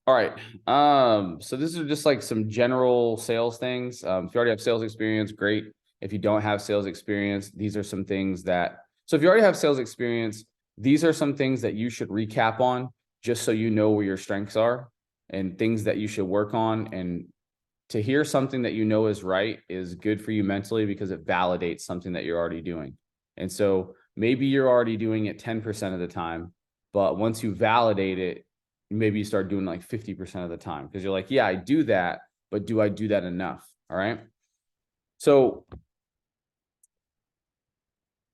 All right. So this is just like some general sales things. If you already have sales experience, great. If you don't have sales experience, these are some things that, so if you already have sales experience, these are some things that you should recap on just so you know where your strengths are and things that you should work on. And to hear something that you know is right is good for you mentally because it validates something that you're already doing. And so maybe you're already doing it 10% of the time, but once you validate it, maybe you start doing like 50% of the time because you're like, yeah, I do that, but do I do that enough? All right. So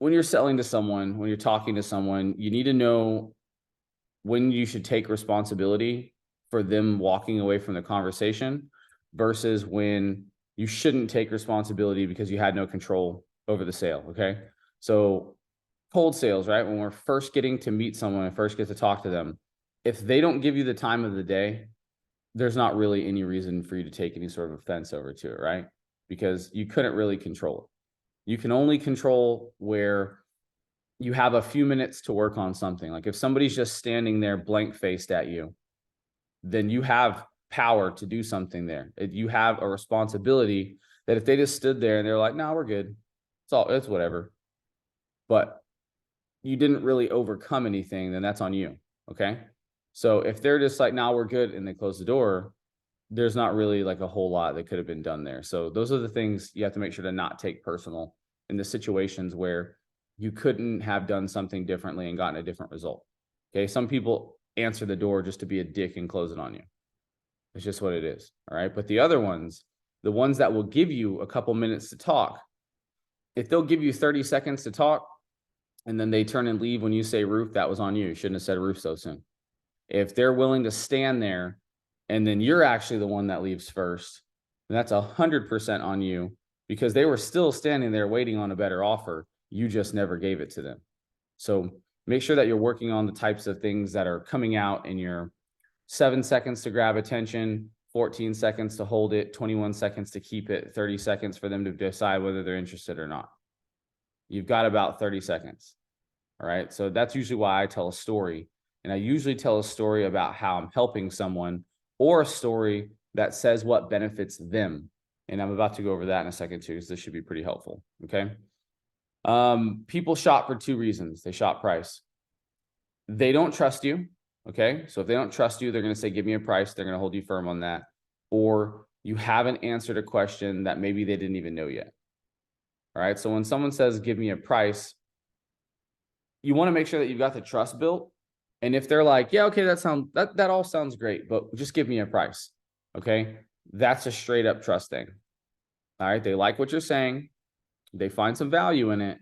when you're selling to someone, when you're talking to someone, you need to know when you should take responsibility for them walking away from the conversation versus when you shouldn't take responsibility because you had no control over the sale. Okay. So cold sales, right? When we're first getting to meet someone and first get to talk to them, if they don't give you the time of the day, there's not really any reason for you to take any sort of offense over to it, right? Because you couldn't really control it. You can only control where you have a few minutes to work on something. Like if somebody's just standing there blank faced at you, then you have power to do something there. You have a responsibility that if they just stood there and they're like, no, we're good. It's whatever. But you didn't really overcome anything, then that's on you. Okay. So if they're just like, no, we're good, and they close the door, there's not really like a whole lot that could have been done there. So those are the things you have to make sure to not take personal in the situations where you couldn't have done something differently and gotten a different result. Okay. Some people answer the door just to be a dick and close it on you. It's just what it is. All right. But the other ones, the ones that will give you a couple minutes to talk, if they'll give you 30 seconds to talk and then they turn and leave when you say roof, that was on you. You shouldn't have said roof so soon. If they're willing to stand there and then you're actually the one that leaves first, then that's 100% on you because they were still standing there waiting on a better offer. You just never gave it to them. So make sure that you're working on the types of things that are coming out in your 7 seconds to grab attention, 14 seconds to hold it, 21 seconds to keep it, 30 seconds for them to decide whether they're interested or not. You've got about 30 seconds. All right. So that's usually why I tell a story. And I usually tell a story about how I'm helping someone or a story that says what benefits them. And I'm about to go over that in a second too, because this should be pretty helpful. Okay. People shop for two reasons. They shop price. They don't trust you. Okay. So if they don't trust you, they're going to say, give me a price. They're going to hold you firm on that. Or you haven't answered a question that maybe they didn't even know yet. All right. So when someone says, give me a price, you want to make sure that you've got the trust built. And if they're like, yeah, okay, that all sounds great, but just give me a price. Okay. That's a straight up trust thing. All right. They like what you're saying. They find some value in it,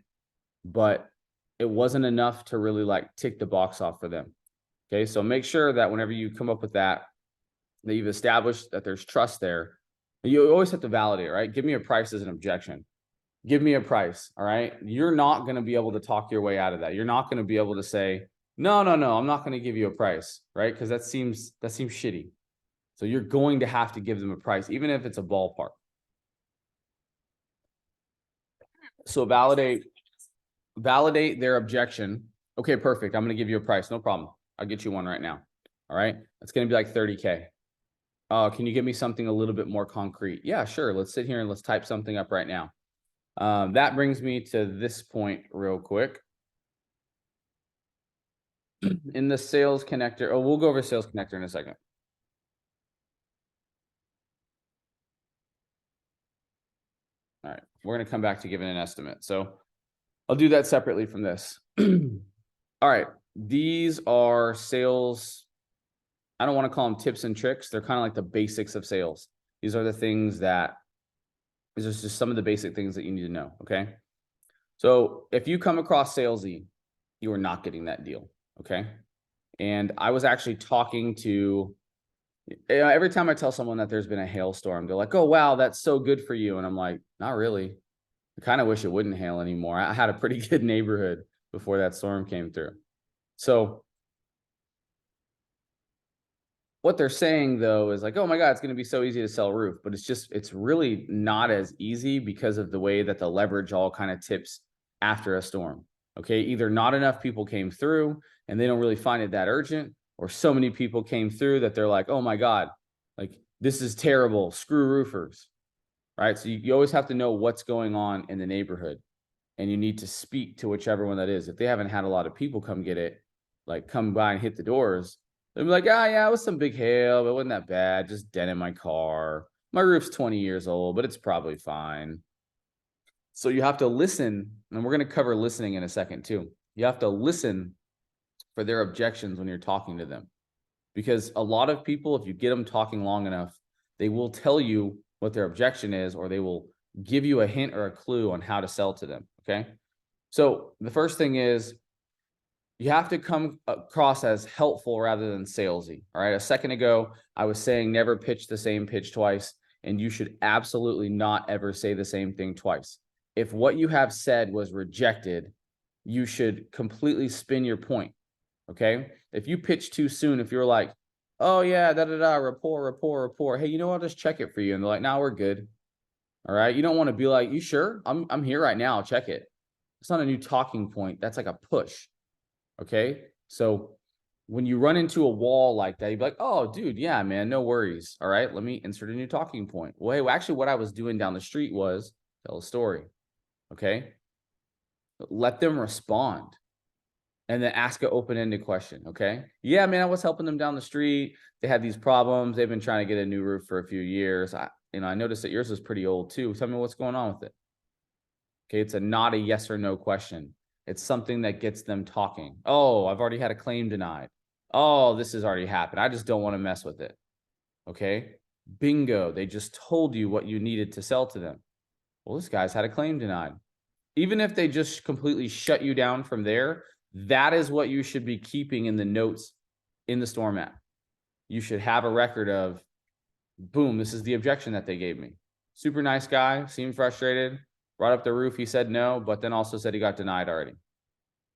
but it wasn't enough to really like tick the box off for them. Okay. So make sure that whenever you come up with that you've established that there's trust there. You always have to validate, right? Give me a price as an objection. Give me a price. All right. You're not going to be able to talk your way out of that. You're not going to be able to say, no, I'm not going to give you a price, right? Because that seems shitty. So you're going to have to give them a price, even if it's a ballpark. So validate their objection. Okay, perfect. I'm going to give you a price. No problem. I'll get you one right now. All right. It's going to be like 30K. Can you give me something a little bit more concrete? Yeah, sure. Let's sit here and let's type something up right now. That brings me to this point real quick. In the sales connector, we'll go over sales connector in a second. All right, we're going to come back to giving an estimate. So I'll do that separately from this. All right, these are sales. I don't want to call them tips and tricks. They're kind of like the basics of sales. These are the things that, these are just some of the basic things that you need to know. Okay. So if you come across salesy, you are not getting that deal. Okay. And I was actually talking to, every time I tell someone that there's been a hailstorm, they're like, oh, wow, that's so good for you. And I'm like, not really. I kind of wish it wouldn't hail anymore. I had a pretty good neighborhood before that storm came through. So what they're saying though is like, oh my God, it's going to be so easy to sell a roof, but it's really not as easy because of the way that the leverage all kind of tips after a storm. Okay. Either not enough people came through and they don't really find it that urgent, or so many people came through that they're like, oh my God, like this is terrible, screw roofers, right? So you always have to know what's going on in the neighborhood, and you need to speak to whichever one that is. If they haven't had a lot of people come get it, like come by and hit the doors, they'll be like, ah, yeah, it was some big hail, but it wasn't that bad, just dent in my car. My roof's 20 years old, but it's probably fine. So you have to listen, and we're going to cover listening in a second too. You have to listen for their objections when you're talking to them. Because a lot of people, if you get them talking long enough, they will tell you what their objection is, or they will give you a hint or a clue on how to sell to them. Okay. So the first thing is you have to come across as helpful rather than salesy. All right. A second ago, I was saying never pitch the same pitch twice, and you should absolutely not ever say the same thing twice. If what you have said was rejected, you should completely spin your point. Okay. If you pitch too soon, if you're like, oh yeah, rapport. Hey, you know what? I'll just check it for you. And they're like, no, we're good. All right. You don't want to be like, you sure? I'm here right now. I'll check it. It's not a new talking point. That's like a push. Okay. So when you run into a wall like that, you'd be like, oh, dude, yeah, man, no worries. All right. Let me insert a new talking point. Well, hey, actually, what I was doing down the street was tell a story. Okay. Let them respond. And then ask an open-ended question. Okay. Yeah, man, I was helping them down the street. They had these problems. They've been trying to get a new roof for a few years. I noticed that yours was pretty old too. Tell me what's going on with it. Okay. It's not a yes or no question. It's something that gets them talking. Oh, I've already had a claim denied. Oh, this has already happened. I just don't want to mess with it. Okay. Bingo. They just told you what you needed to sell to them. Well, this guy's had a claim denied. Even if they just completely shut you down from there, that is what you should be keeping in the notes in the storm app. You should have a record of, boom, this is the objection that they gave me. Super nice guy, seemed frustrated, brought up the roof. He said no, but then also said he got denied already.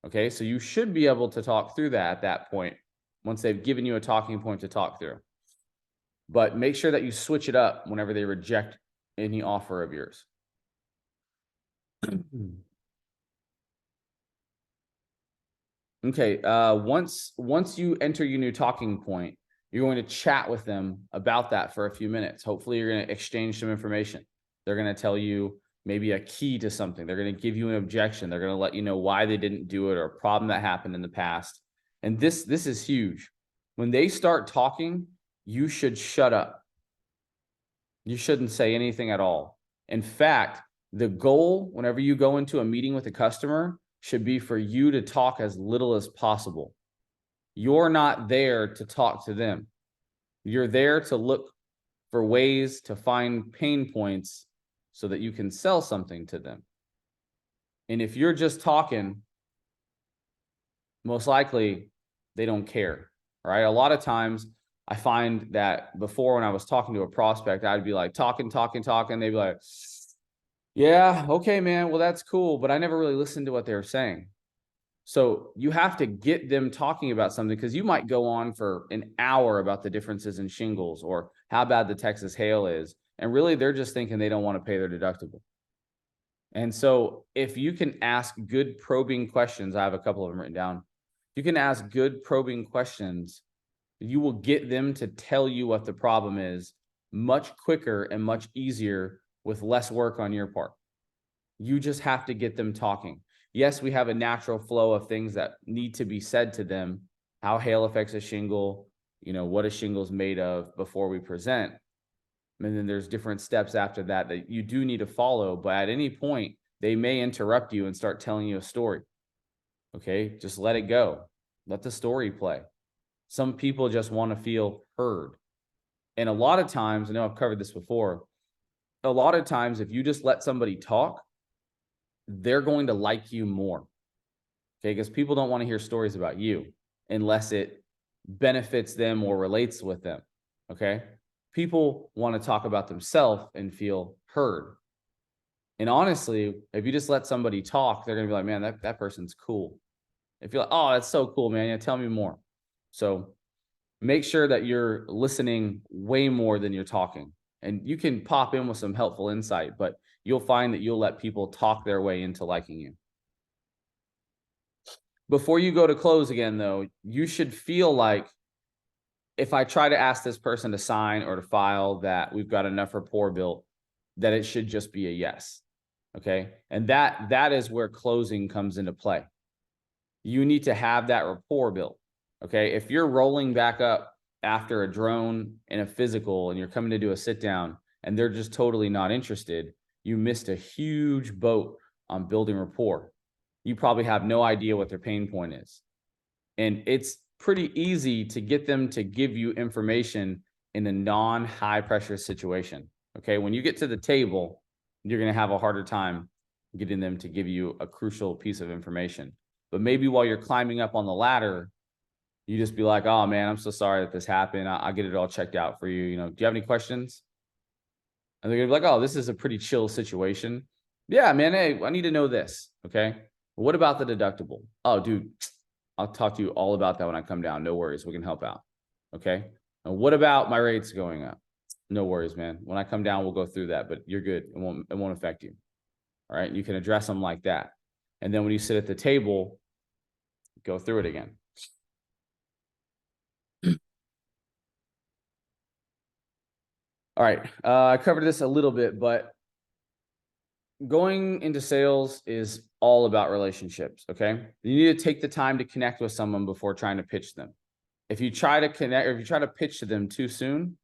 Okay, so you should be able to talk through that at that point once they've given you a talking point to talk through. But make sure that you switch it up whenever they reject any offer of yours. Okay, once you enter your new talking point, you're going to chat with them about that for a few minutes. Hopefully, you're going to exchange some information. They're going to tell you maybe a key to something. They're going to give you an objection. They're going to let you know why they didn't do it or a problem that happened in the past. And this is huge. When they start talking, you should shut up. You shouldn't say anything at all. In fact, the goal whenever you go into a meeting with a customer should be for you to talk as little as possible. You're not there to talk to them. You're there to look for ways to find pain points so that you can sell something to them. And if you're just talking, most likely they don't care. All right. A lot of times I find that before, when I was talking to a prospect, I'd be like talking. They'd be like, yeah, okay, man. Well, that's cool. But I never really listened to what they were saying. So you have to get them talking about something, because you might go on for an hour about the differences in shingles or how bad the Texas hail is. And really, they're just thinking they don't want to pay their deductible. And so if you can ask good probing questions, I have a couple of them written down. You can ask good probing questions. You will get them to tell you what the problem is much quicker and much easier with less work on your part. You just have to get them talking. Yes, we have a natural flow of things that need to be said to them, how hail affects a shingle, what a shingle is made of before we present. And then there's different steps after that that you do need to follow. But at any point, they may interrupt you and start telling you a story. Okay, just let it go. Let the story play. Some people just want to feel heard. And a lot of times, I know I've covered this before, a lot of times if you just let somebody talk, they're going to like you more. Okay, because people don't want to hear stories about you unless it benefits them or relates with them. Okay, people want to talk about themselves and feel heard. And honestly, if you just let somebody talk, they're going to be like, man, that person's cool. If you're like, oh, that's so cool, man. Yeah, tell me more. So make sure that you're listening way more than you're talking. And you can pop in with some helpful insight, but you'll find that you'll let people talk their way into liking you. Before you go to close again, though, you should feel like if I try to ask this person to sign or to file that we've got enough rapport built, that it should just be a yes. Okay. And that is where closing comes into play. You need to have that rapport built. Okay. If you're rolling back up after a drone and a physical and you're coming to do a sit down and they're just totally not interested, you missed a huge boat on building rapport. You probably have no idea what their pain point is. And it's pretty easy to get them to give you information in a non-high pressure situation. Okay. When you get to the table, you're going to have a harder time getting them to give you a crucial piece of information. But maybe while you're climbing up on the ladder, you just be like, oh man, I'm so sorry that this happened. I'll get it all checked out for you. Do you have any questions? And they're gonna be like, oh, this is a pretty chill situation. Yeah, man. Hey, I need to know this. Okay. What about the deductible? Oh, dude, I'll talk to you all about that when I come down. No worries. We can help out. Okay. And what about my rates going up? No worries, man. When I come down, we'll go through that, but you're good. It won't affect you. All right. You can address them like that. And then when you sit at the table, go through it again. All right. I covered this a little bit, but going into sales is all about relationships. Okay. You need to take the time to connect with someone before trying to pitch them. If you try to connect, or if you try to pitch to them too soon,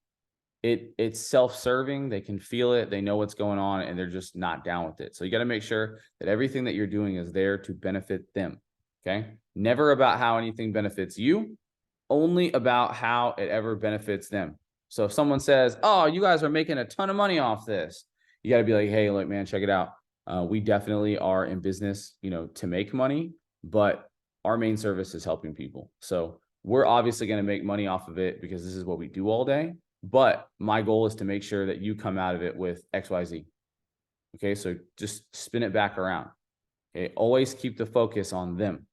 it's self-serving. They can feel it. They know what's going on and they're just not down with it. So you got to make sure that everything that you're doing is there to benefit them. Okay. Never about how anything benefits you, only about how it ever benefits them. So if someone says, oh, you guys are making a ton of money off this, you got to be like, hey, look, man, check it out. We definitely are in business, to make money, but our main service is helping people. So we're obviously going to make money off of it because this is what we do all day. But my goal is to make sure that you come out of it with XYZ. Okay. So just spin it back around. Okay. Always keep the focus on them.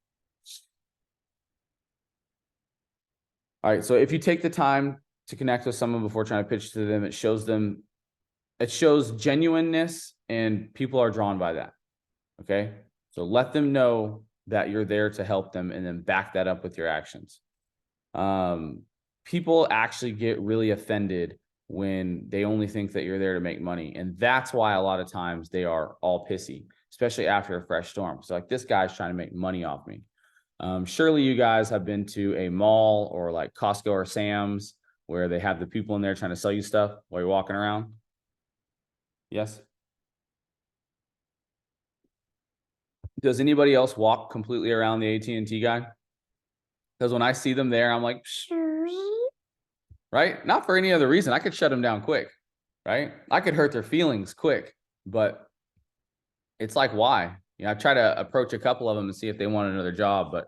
All right. So if you take the time to connect with someone before trying to pitch to them, it shows genuineness and people are drawn by that. Okay. So let them know that you're there to help them and then back that up with your actions. People actually get really offended when they only think that you're there to make money. And that's why a lot of times they are all pissy, especially after a fresh storm. So like, this guy's trying to make money off me. Surely you guys have been to a mall or like Costco or Sam's where they have the people in there trying to sell you stuff while you're walking around. Yes. Does anybody else walk completely around the AT&T guy? Because when I see them there, I'm like, right? Not for any other reason. I could shut them down quick, right? I could hurt their feelings quick, but it's like, why? I try to approach a couple of them and see if they want another job, but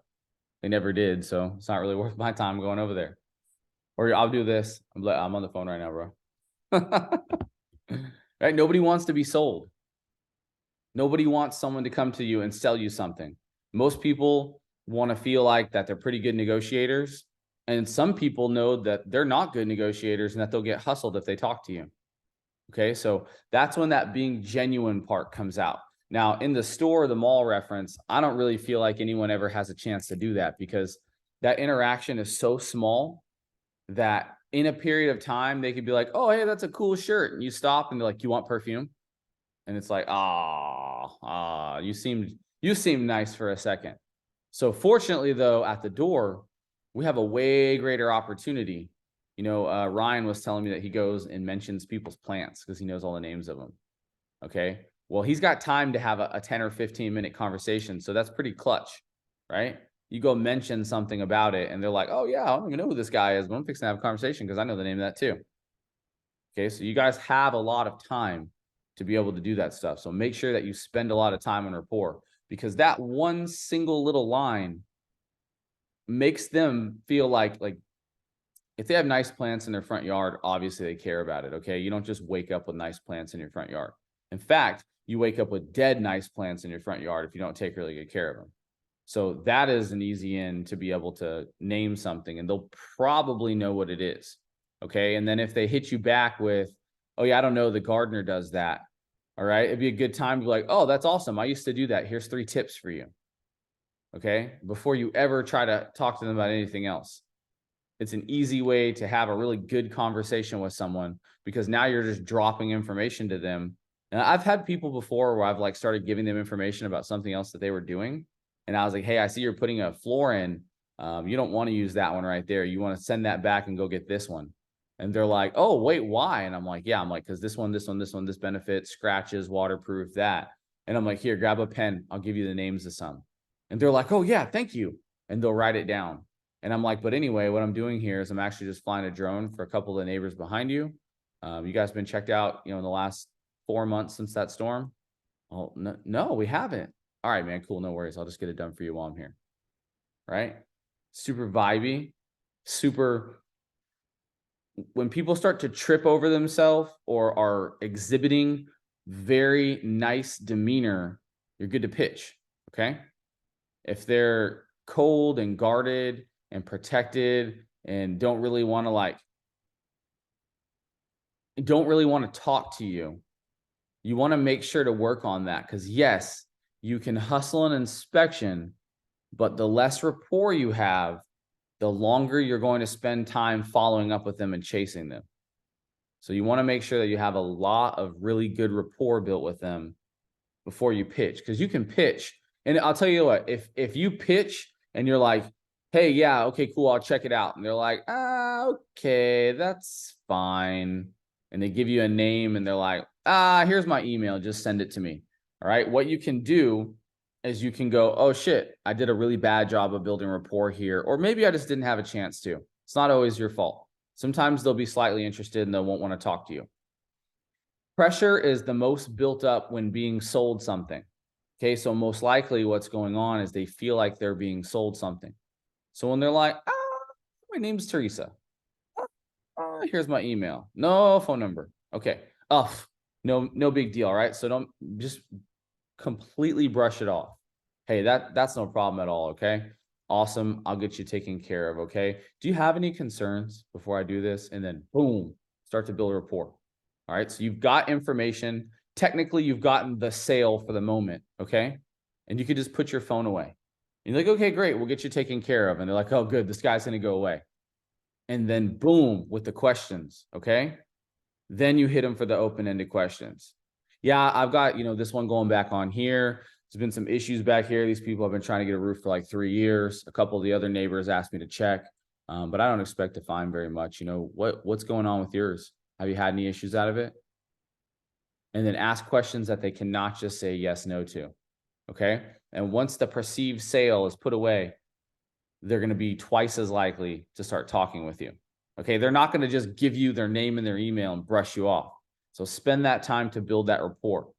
they never did. So it's not really worth my time going over there. Or I'll do this. I'm on the phone right now, bro. Right? Nobody wants to be sold. Nobody wants someone to come to you and sell you something. Most people want to feel like that they're pretty good negotiators. And some people know that they're not good negotiators and that they'll get hustled if they talk to you. Okay. So that's when that being genuine part comes out. Now in the store, the mall reference, I don't really feel like anyone ever has a chance to do that because that interaction is so small that in a period of time, they could be like, oh, hey, that's a cool shirt. And you stop and they're like, you want perfume? And it's like, you seemed nice for a second. So fortunately though, at the door, we have a way greater opportunity. Ryan was telling me that he goes and mentions people's plants because he knows all the names of them. Okay. Well, he's got time to have a 10 or 15-minute conversation. So that's pretty clutch, right? You go mention something about it and they're like, oh yeah, I don't even know who this guy is, but I'm fixing to have a conversation because I know the name of that too. Okay. So you guys have a lot of time to be able to do that stuff. So make sure that you spend a lot of time on rapport because that one single little line makes them feel like if they have nice plants in their front yard, obviously they care about it. Okay. You don't just wake up with nice plants in your front yard. In fact, you wake up with dead nice plants in your front yard if you don't take really good care of them. So that is an easy in to be able to name something and they'll probably know what it is. Okay. And then if they hit you back with, oh yeah, I don't know, the gardener does that. All right. It'd be a good time to be like, oh, that's awesome. I used to do that. Here's 3 tips for you. Okay. Before you ever try to talk to them about anything else. It's an easy way to have a really good conversation with someone because now you're just dropping information to them. And I've had people before where I've like started giving them information about something else that they were doing. And I was like, hey, I see you're putting a floor in. You don't want to use that one right there. You want to send that back and go get this one. And they're like, oh, wait, why? And I'm like, yeah, I'm like, because this one, this benefit, scratches, waterproof, that. And I'm like, here, grab a pen. I'll give you the names of some. And they're like, oh, yeah, thank you. And they'll write it down. And I'm like, but anyway, what I'm doing here is I'm actually just flying a drone for a couple of the neighbors behind you. You guys been checked out, in the last 4 months since that storm? Oh, no, we haven't. All right, man, cool. No worries. I'll just get it done for you while I'm here. Right? Super vibey, super. When people start to trip over themselves or are exhibiting very nice demeanor, you're good to pitch. Okay. If they're cold and guarded and protected and don't really want to talk to you, you want to make sure to work on that. Because yes, you can hustle an inspection, but the less rapport you have, the longer you're going to spend time following up with them and chasing them. So you want to make sure that you have a lot of really good rapport built with them before you pitch, because you can pitch. And I'll tell you what, if you pitch and you're like, hey, yeah, okay, cool, I'll check it out. And they're like, okay, that's fine. And they give you a name and they're like, here's my email, just send it to me. All right. What you can do is you can go, oh shit, I did a really bad job of building rapport here. Or maybe I just didn't have a chance to. It's not always your fault. Sometimes they'll be slightly interested and they won't want to talk to you. Pressure is the most built up when being sold something. Okay, so most likely what's going on is they feel like they're being sold something. So when they're like, my name's Teresa. Here's my email. No phone number. Okay. No big deal, right? So don't just completely brush it off. Hey, that's no problem at all, okay? Awesome. I'll get you taken care of, okay? Do you have any concerns before I do this? And then boom, start to build a rapport. All right. So you've got information. Technically, you've gotten the sale for the moment, okay? And you could just put your phone away. And you're like, okay, great, we'll get you taken care of. And they're like, oh, good, this guy's gonna go away. And then boom, with the questions, okay? Then you hit them for the open-ended questions. Yeah, I've got, this one going back on here. There's been some issues back here. These people have been trying to get a roof for like 3 years. A couple of the other neighbors asked me to check, but I don't expect to find very much. What's going on with yours? Have you had any issues out of it? And then ask questions that they cannot just say yes, no to. Okay. And once the perceived sale is put away, they're going to be twice as likely to start talking with you. Okay. They're not going to just give you their name and their email and brush you off. So spend that time to build that rapport.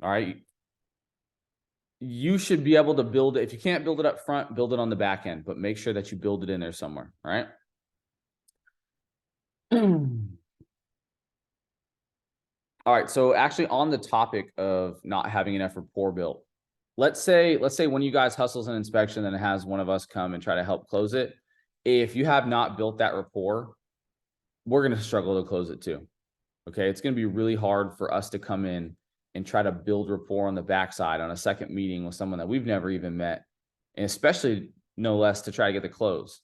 All right. You should be able to build it. If you can't build it up front, build it on the back end, but make sure that you build it in there somewhere. All right. All right. So actually on the topic of not having enough rapport built, let's say one of you guys hustles an inspection and it has one of us come and try to help close it. If you have not built that rapport, we're going to struggle to close it too. Okay. It's going to be really hard for us to come in and try to build rapport on the backside on a second meeting with someone that we've never even met, and especially no less to try to get the close.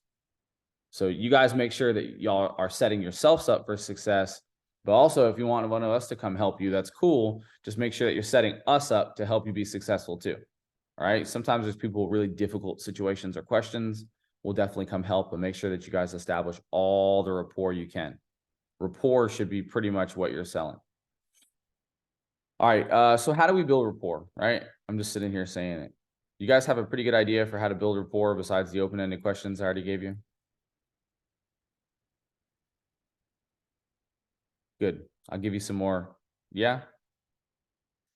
So you guys make sure that y'all are setting yourselves up for success. But also, if you want one of us to come help you, that's cool. Just make sure that you're setting us up to help you be successful too. All right. Sometimes there's people with really difficult situations or questions. We'll definitely come help, but make sure that you guys establish all the rapport you can. Rapport should be pretty much what you're selling. All right. So how do we build rapport? Right. I'm just sitting here saying it. You guys have a pretty good idea for how to build rapport besides the open-ended questions I already gave you? Good. I'll give you some more. Yeah.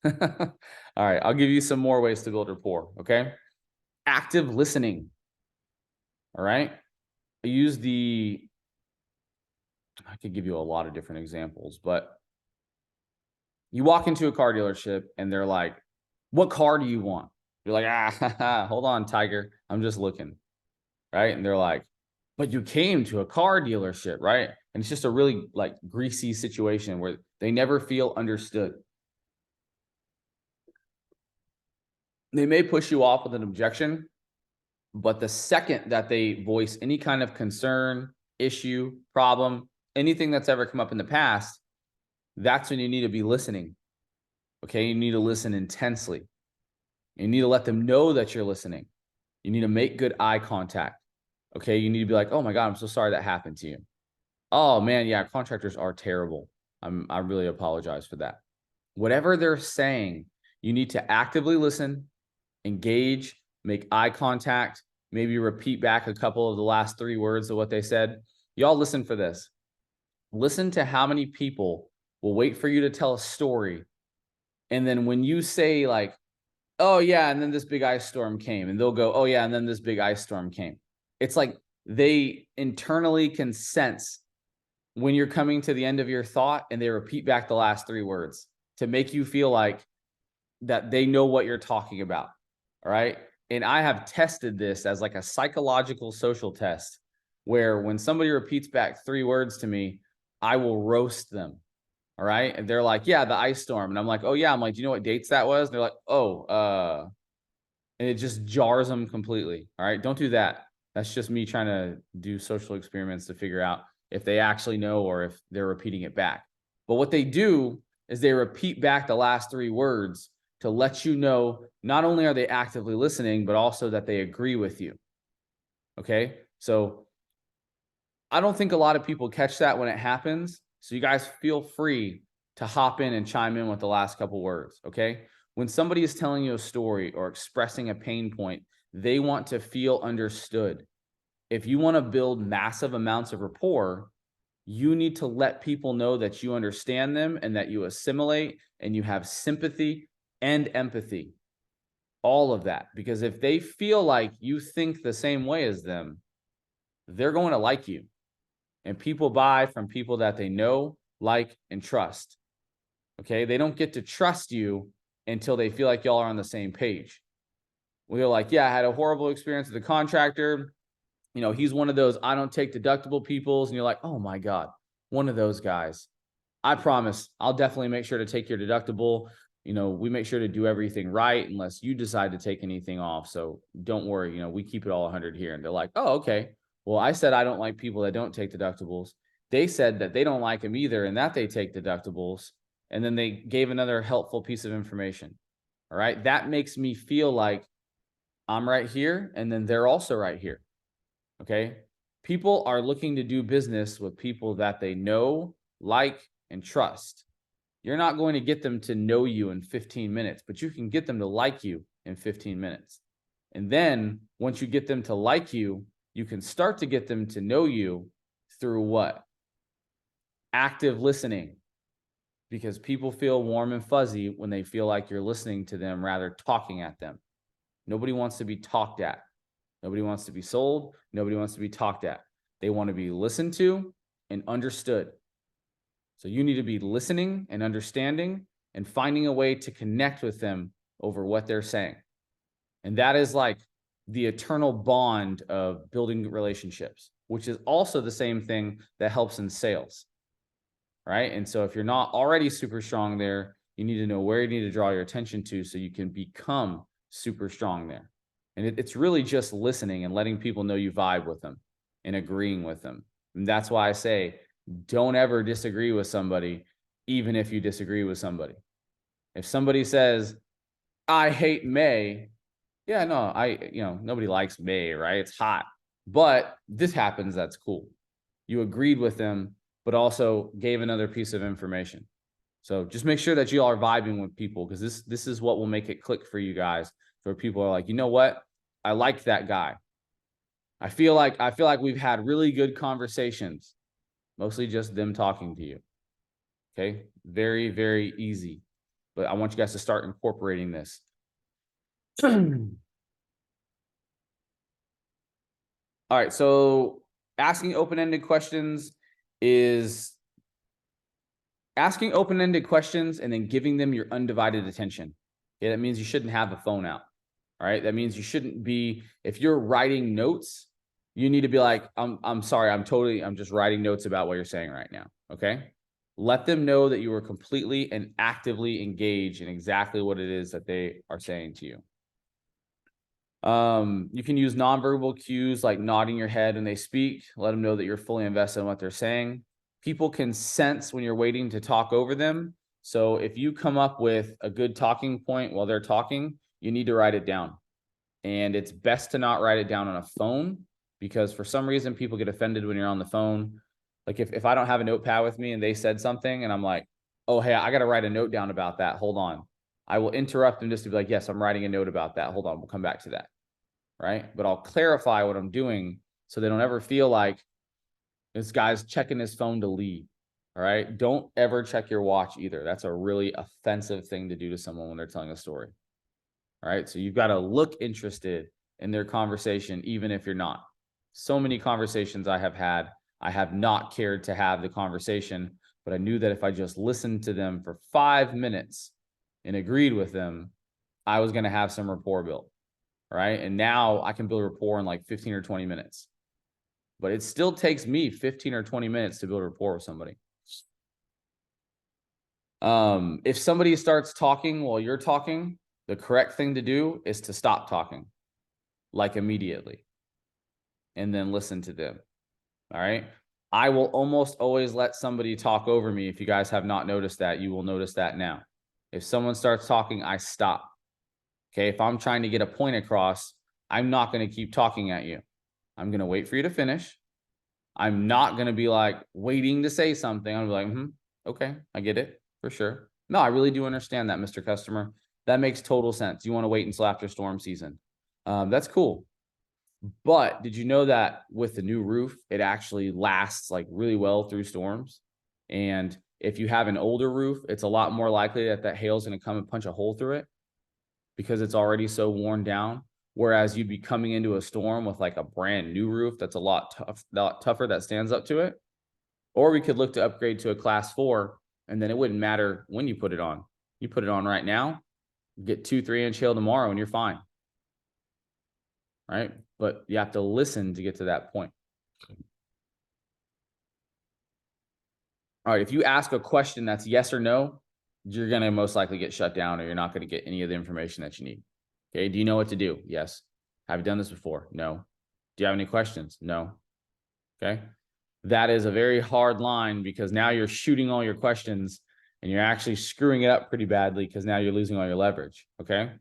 All right. I'll give you some more ways to build rapport. Okay. Active listening. All right. I could give you a lot of different examples, but you walk into a car dealership and they're like, what car do you want? You're like, hold on, Tiger. I'm just looking. Right. And they're like, but you came to a car dealership, right? And it's just a really like greasy situation where they never feel understood. They may push you off with an objection, but the second that they voice any kind of concern issue, problem, anything that's ever come up in the past, that's when you need to be listening. Okay. You need to listen intensely. You need to let them know that you're listening. You need to make good eye contact. Okay. You need to be like, oh my God, I'm so sorry that happened to you. Oh man, yeah, contractors are terrible. I really apologize for that. Whatever they're saying, you need to actively listen, engage, make eye contact, maybe repeat back a couple of the last 3 words of what they said. Y'all listen for this. Listen to how many people will wait for you to tell a story. And then when you say like, oh yeah, and then this big ice storm came, and they'll go, oh yeah, and then this big ice storm came. It's like they internally can sense when you're coming to the end of your thought and they repeat back the last 3 words to make you feel like that they know what you're talking about. All right. And I have tested this as like a psychological social test where when somebody repeats back 3 words to me, I will roast them. All right. And they're like, yeah, the ice storm. And I'm like, oh, yeah. I'm like, do you know what dates that was? And they're like, oh, and it just jars them completely. All right. Don't do that. That's just me trying to do social experiments to figure out if they actually know or if they're repeating it back. But what they do is they repeat back the last 3 words to let you know not only are they actively listening, but also that they agree with you. Okay. So I don't think a lot of people catch that when it happens. So you guys feel free to hop in and chime in with the last couple words. Okay. When somebody is telling you a story or expressing a pain point, they want to feel understood. If you want to build massive amounts of rapport, you need to let people know that you understand them and that you assimilate and you have sympathy and empathy. All of that. Because if they feel like you think the same way as them, they're going to like you. And people buy from people that they know, like, and trust. Okay. They don't get to trust you until they feel like y'all are on the same page. We're like, yeah, I had a horrible experience with a contractor. You know, he's one of those I don't take deductible peoples. And you're like, oh my God, one of those guys. I promise I'll definitely make sure to take your deductible. You know, we make sure to do everything right unless you decide to take anything off. So don't worry, you know, we keep it all 100 here. And they're like, oh, okay. Well, I said I don't like people that don't take deductibles. They said that they don't like them either and that they take deductibles. And then they gave another helpful piece of information. All right. That makes me feel like I'm right here and then they're also right here. Okay. People are looking to do business with people that they know, like, and trust. You're not going to get them to know you in 15 minutes, but you can get them to like you in 15 minutes. And then once you get them to like you, you can start to get them to know you through what? Active listening. Because people feel warm and fuzzy when they feel like you're listening to them rather talking at them. Nobody wants to be talked at. Nobody wants to be sold. Nobody wants to be talked at. They want to be listened to and understood. So you need to be listening and understanding and finding a way to connect with them over what they're saying. And that is like the eternal bond of building relationships, which is also the same thing that helps in sales. Right. And so if you're not already super strong there, you need to know where you need to draw your attention to so you can become super strong there. And it's really just listening and letting people know you vibe with them and agreeing with them. And that's why I say, don't ever disagree with somebody, even if you disagree with somebody. If somebody says, I hate May, yeah, no, nobody likes May, right? It's hot. But this happens, that's cool. You agreed with them, but also gave another piece of information. So just make sure that you are vibing with people because this is what will make it click for you guys. Where people are like, you know what? I like that guy. I feel like we've had really good conversations, mostly just them talking to you. Okay, very, very easy. But I want you guys to start incorporating this. All right, so asking open-ended questions is asking open-ended questions and then giving them your undivided attention. Okay, that means you shouldn't have the phone out. All right, that means you shouldn't be, if you're writing notes, you need to be like, I'm sorry, I'm just writing notes about what you're saying right now. Okay. Let them know that you are completely and actively engaged in exactly what it is that they are saying to you. You can use nonverbal cues like nodding your head when they speak, let them know that you're fully invested in what they're saying. People can sense when you're waiting to talk over them. So if you come up with a good talking point while they're talking, you need to write it down. And it's best to not write it down on a phone, because for some reason people get offended when you're on the phone. Like if I don't have a notepad with me and they said something and I'm like, oh, hey, I got to write a note down about that. Hold on. I will interrupt them just to be like, yes, I'm writing a note about that. Hold on. We'll come back to that. Right. But I'll clarify what I'm doing so they don't ever feel like this guy's checking his phone to leave. All right. Don't ever check your watch either. That's a really offensive thing to do to someone when they're telling a story. All right. So you've got to look interested in their conversation, even if you're not. So many conversations I have had, I have not cared to have the conversation, but I knew that if I just listened to them for 5 minutes and agreed with them, I was going to have some rapport built. Right. And now I can build rapport in like 15 or 20 minutes. But it still takes me 15 or 20 minutes to build rapport with somebody. If somebody starts talking while you're talking, the correct thing to do is to stop talking, like immediately, and then listen to them. All right. I will almost always let somebody talk over me. If you guys have not noticed that, you will notice that now. If someone starts talking, I stop. Okay. If I'm trying to get a point across, I'm not going to keep talking at you. I'm going to wait for you to finish. I'm not going to be like waiting to say something. I'm like, okay, I get it for sure. No, I really do understand that, Mr. Customer. That makes total sense. You want to wait until after storm season. That's cool. But did you know that with the new roof, it actually lasts like really well through storms? And if you have an older roof, it's a lot more likely that that hail is going to come and punch a hole through it because it's already so worn down. Whereas you'd be coming into a storm with like a brand new roof that's a lot tougher, that stands up to it. Or we could look to upgrade to a class 4, and then it wouldn't matter when you put it on. You put it on right now, get 2-3 inch hail tomorrow, and you're fine. Right? But you have to listen to get to that point. All right, if you ask a question that's yes or no, you're going to most likely get shut down, or you're not going to get any of the information that you need. Okay, do you know what to do? Yes. Have you done this before? No. Do you have any questions? No. Okay. That is a very hard line, because now you're shooting all your questions and you're actually screwing it up pretty badly, because now you're losing all your leverage. Okay.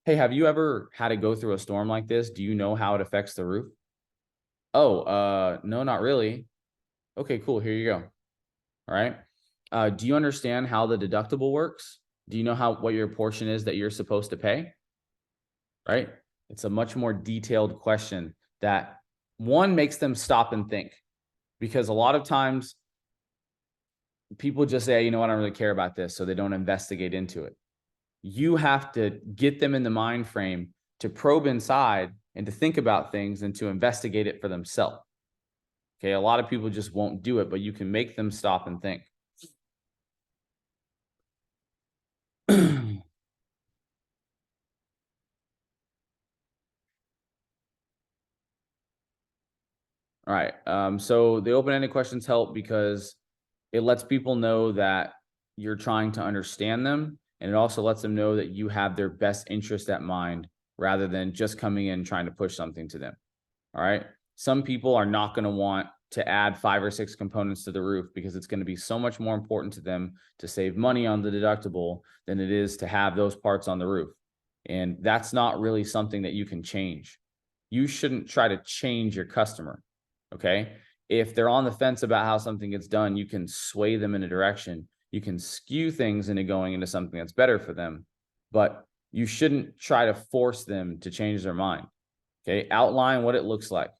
Hey, have you ever had to go through a storm like this? Do you know how it affects the roof? Oh, no, not really. Okay, cool. Here you go. All right. Do you understand how the deductible works? Do you know what your portion is that you're supposed to pay? Right. It's a much more detailed question that one makes them stop and think, because a lot of times people just say, you know what, I don't really care about this, so they don't investigate into it. You have to get them in the mind frame to probe inside and to think about things and to investigate it for themselves. Okay, a lot of people just won't do it, but you can make them stop and think. All right. So the open-ended questions help because it lets people know that you're trying to understand them, and it also lets them know that you have their best interest at mind rather than just coming in trying to push something to them. All right. Some people are not going to want to add 5 or 6 components to the roof because it's going to be so much more important to them to save money on the deductible than it is to have those parts on the roof. And that's not really something that you can change. You shouldn't try to change your customer. Okay. If they're on the fence about how something gets done, you can sway them in a direction. You can skew things into going into something that's better for them, but you shouldn't try to force them to change their mind. Okay. Outline what it looks like.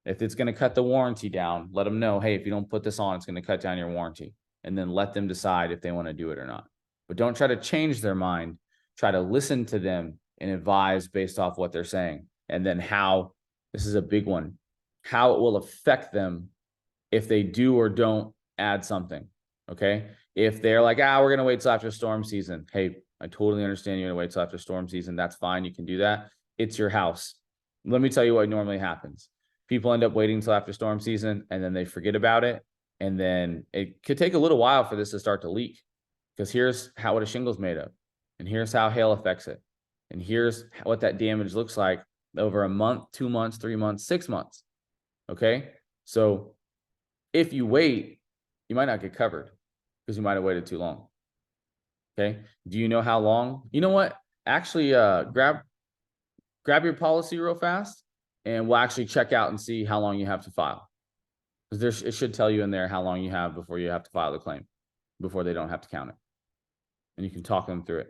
If it's going to cut the warranty down, let them know, hey, if you don't put this on, it's going to cut down your warranty, and then let them decide if they want to do it or not. But don't try to change their mind. Try to listen to them and advise based off what they're saying. And then how, this is a big one, how it will affect them if they do or don't add something. Okay. If they're like, we're going to wait till after storm season. Hey, I totally understand you're going to wait till after storm season. That's fine. You can do that. It's your house. Let me tell you what normally happens. People end up waiting until after storm season, and then they forget about it. And then it could take a little while for this to start to leak, because here's what a shingle's made of, and here's how hail affects it, and here's what that damage looks like over a month, 2 months, 3 months, 6 months. Okay. So if you wait, you might not get covered because you might have waited too long. Okay. Do you know how long? You know what? Actually, grab your policy real fast and we'll actually check out and see how long you have to file. Because it should tell you in there how long you have before you have to file the claim, before they don't have to count it. And you can talk them through it.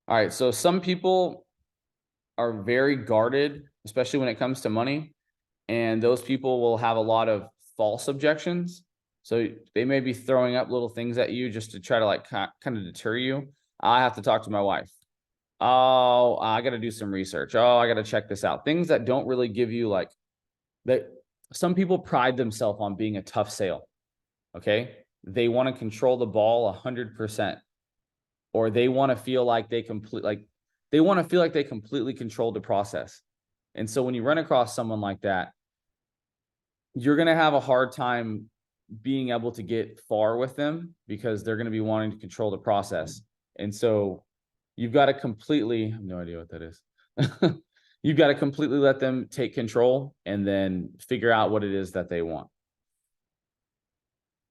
All right. So some people are very guarded, especially when it comes to money. And those people will have a lot of false objections. So they may be throwing up little things at you just to try to like kind of deter you. I have to talk to my wife. Oh, I got to do some research. Oh, I got to check this out. Things that don't really give you like that. Some people pride themselves on being a tough sale. Okay. They want to control the ball 100%, or they want to feel like they completely controlled the process. And so when you run across someone like that, you're going to have a hard time being able to get far with them because they're going to be wanting to control the process. And so you've got to completely, I have no idea what that is. You've got to completely let them take control and then figure out what it is that they want.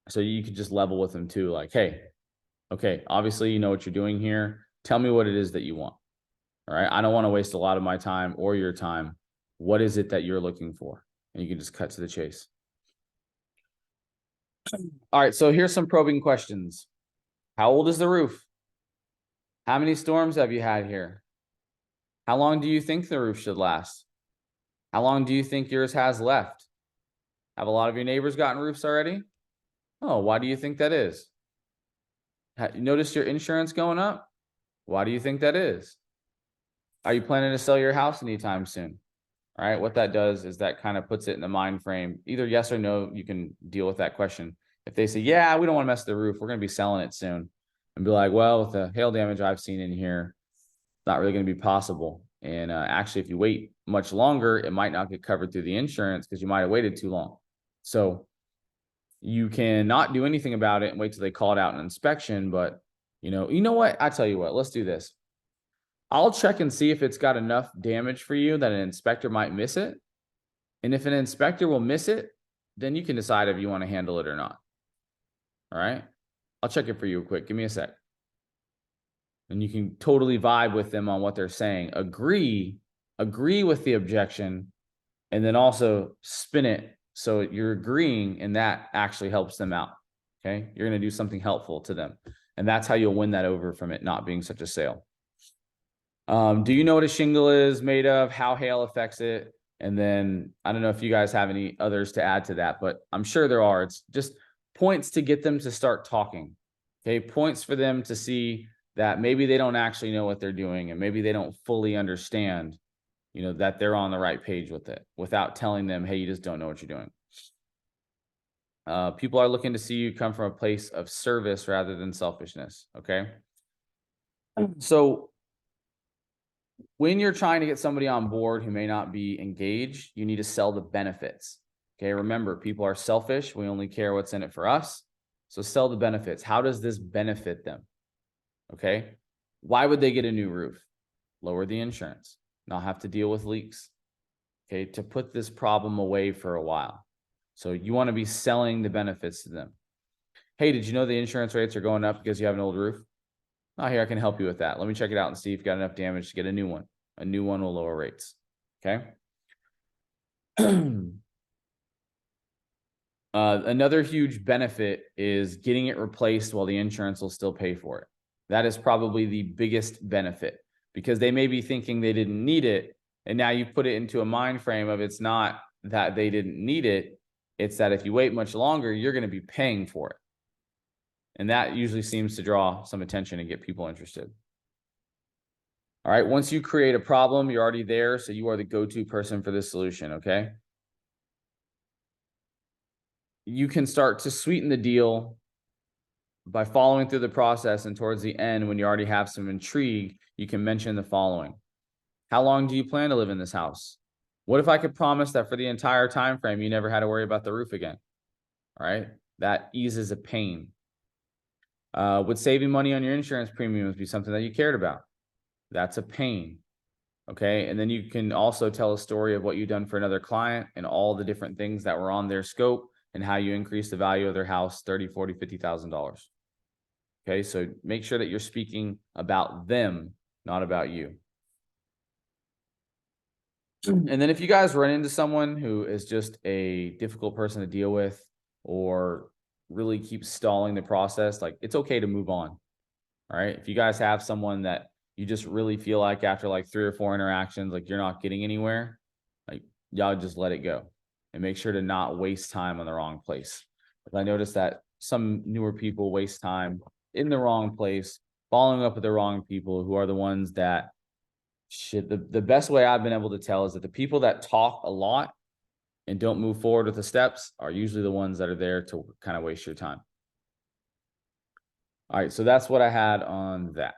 So you could just level with them too. Like, hey, okay, obviously you know what you're doing here. Tell me what it is that you want. All right. I don't want to waste a lot of my time or your time. What is it that you're looking for? And you can just cut to the chase. All right. So here's some probing questions. How old is the roof? How many storms have you had here? How long do you think the roof should last? How long do you think yours has left? Have a lot of your neighbors gotten roofs already? Oh, why do you think that is? You noticed your insurance going up? Why do you think that is? Are you planning to sell your house anytime soon? All right. What that does is that kind of puts it in the mind frame. Either yes or no, you can deal with that question. If they say, yeah, we don't want to mess with the roof, we're going to be selling it soon. And be like, well, with the hail damage I've seen in here, it's not really going to be possible. And actually, if you wait much longer, it might not get covered through the insurance because you might have waited too long. So you can not do anything about it and wait till they call it out an inspection. But you know what? I tell you what, let's do this. I'll check and see if it's got enough damage for you that an inspector might miss it. And if an inspector will miss it, then you can decide if you want to handle it or not. All right. I'll check it for you quick. Give me a sec. And you can totally vibe with them on what they're saying. Agree with the objection, and then also spin it so you're agreeing, and that actually helps them out. Okay. You're going to do something helpful to them. And that's how you'll win that over from it not being such a sale. Do you know what a shingle is made of? How hail affects it? And then I don't know if you guys have any others to add to that, but I'm sure there are. It's just points to get them to start talking. Okay. Points for them to see that maybe they don't actually know what they're doing and maybe they don't fully understand, that they're on the right page with it without telling them, hey, you just don't know what you're doing. People are looking to see you come from a place of service rather than selfishness. Okay. So when you're trying to get somebody on board who may not be engaged, you need to sell the benefits. Okay. Remember, people are selfish. We only care what's in it for us. So sell the benefits. How does this benefit them? Okay. Why would they get a new roof? Lower the insurance, not have to deal with leaks. Okay. To put this problem away for a while. So you want to be selling the benefits to them. Hey, did you know the insurance rates are going up because you have an old roof? Oh, here, I can help you with that. Let me check it out and see if you've got enough damage to get a new one. A new one will lower rates. Okay. Another huge benefit is getting it replaced while the insurance will still pay for it. That is probably the biggest benefit because they may be thinking they didn't need it. And now you put it into a mind frame of it's not that they didn't need it. It's that if you wait much longer, you're going to be paying for it. And that usually seems to draw some attention and get people interested. All right. Once you create a problem, you're already there. So you are the go-to person for this solution. Okay. You can start to sweeten the deal by following through the process and towards the end, when you already have some intrigue, you can mention the following. How long do you plan to live in this house? What if I could promise that for the entire time frame, you never had to worry about the roof again? All right. That eases a pain. Would saving money on your insurance premiums be something that you cared about? That's a pain. Okay. And then you can also tell a story of what you've done for another client and all the different things that were on their scope and how you increase the value of their house, $30,000, $40,000, $50,000. Okay. So make sure that you're speaking about them, not about you. And then if you guys run into someone who is just a difficult person to deal with or really keeps stalling the process, like it's okay to move on. All right. If you guys have someone that you just really feel like after like 3 or 4 interactions, like you're not getting anywhere, like y'all just let it go and make sure to not waste time on the wrong place. I noticed that some newer people waste time in the wrong place, following up with the wrong people who are the ones that the best way I've been able to tell is that the people that talk a lot and don't move forward with the steps are usually the ones that are there to kind of waste your time. All right, so that's what I had on that.